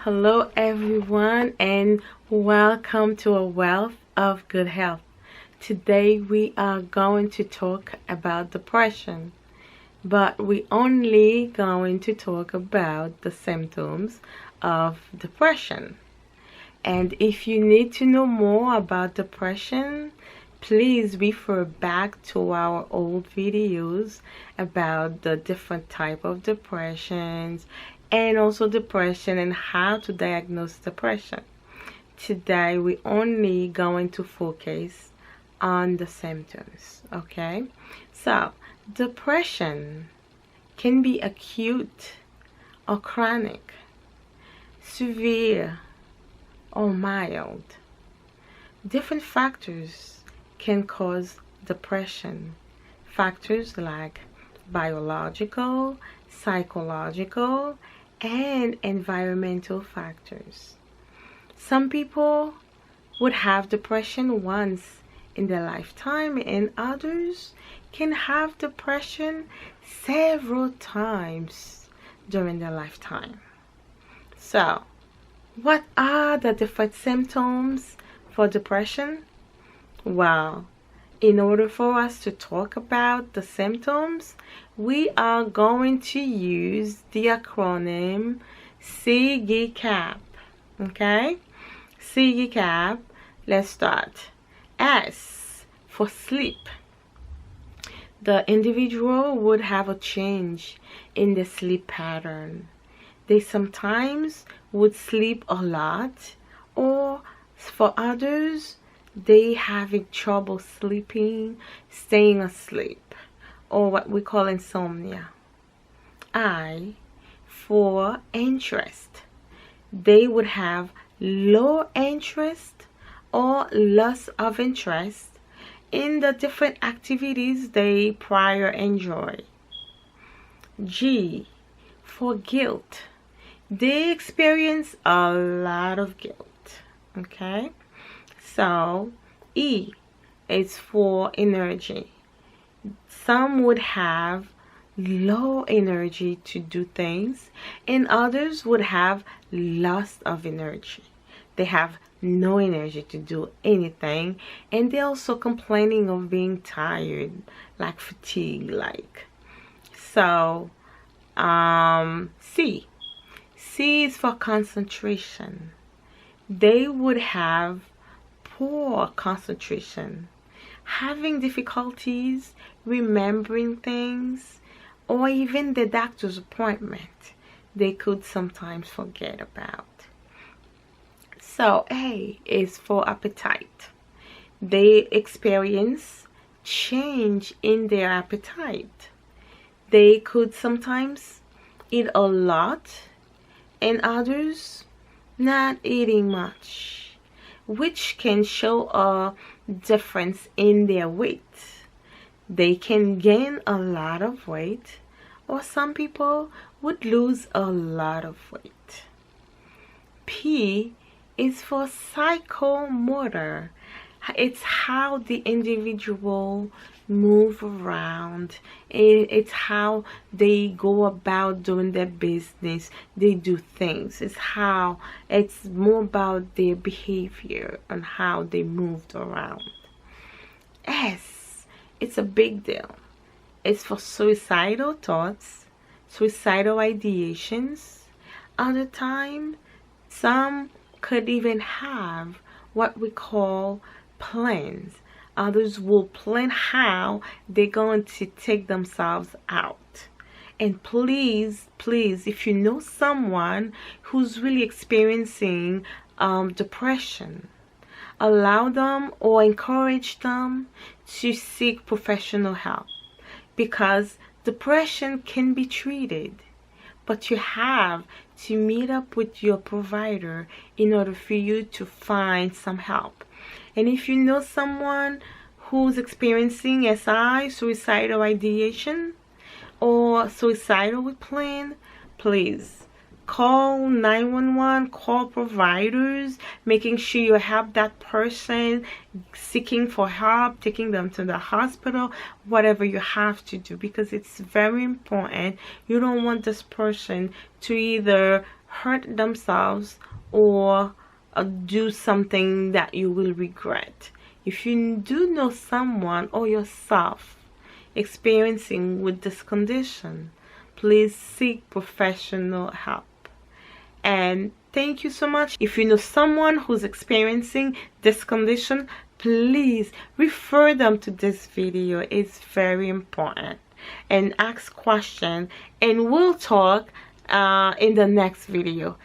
Hello everyone and welcome to a wealth of good health. Today we are going to talk about depression, but we only going to talk about the symptoms of depression. And if you need to know more about depression, please refer back to our old videos about the different type of depressions and also depression and how to diagnose depression. Today we only going to focus on the symptoms, okay? So depression can be acute or chronic, severe or mild. Different factors can cause depression. Factors like biological, psychological, and environmental factors. Some people would have depression once in their lifetime, and others can have depression several times during their lifetime. So, what are the different symptoms for depression? Well, in order for us to talk about the symptoms, we are going to use the acronym CDCAP. Okay? CDCAP. Let's start. S for sleep. The individual would have a change in the sleep pattern. They sometimes would sleep a lot, or for others, they having trouble sleeping, staying asleep, or what we call insomnia. I for interest. They would have low interest or loss of interest in the different activities they prior enjoy. G for guilt. They experience a lot of guilt. Okay? So, E is for energy. Some would have low energy to do things, and others would have loss of energy. They have no energy to do anything, and they're also complaining of being tired, like fatigue, like. So, C. C is for concentration. They would have poor concentration, having difficulties remembering things, or even the doctor's appointment they could sometimes forget about. So A is for appetite. They experience change in their appetite. They could sometimes eat a lot and others not eating much, which can show a difference in their weight. They can gain a lot of weight, or some people would lose a lot of weight. P is for psychomotor. It's how the individual move around. It's how they go about doing their business. They do things. It's more about their behavior and how they moved around. S, it's a big deal. It's for suicidal thoughts, suicidal ideations. Other time, some could even have what we call plans. Others will plan how they're going to take themselves out. And please, if you know someone who's really experiencing depression, allow them or encourage them to seek professional help, because depression can be treated, but you have to meet up with your provider in order for you to find some help. And if you know someone who's experiencing SI, suicidal ideation, or suicidal plan, please call 911, call providers, making sure you help that person, seeking for help, taking them to the hospital, whatever you have to do, because it's very important. You don't want this person to either hurt themselves or do something that you will regret. If you do know someone or yourself experiencing with this condition, please seek professional help. And thank you so much. If you know someone who's experiencing this condition, please refer them to this video. It's very important. And ask questions, and we'll talk in the next video.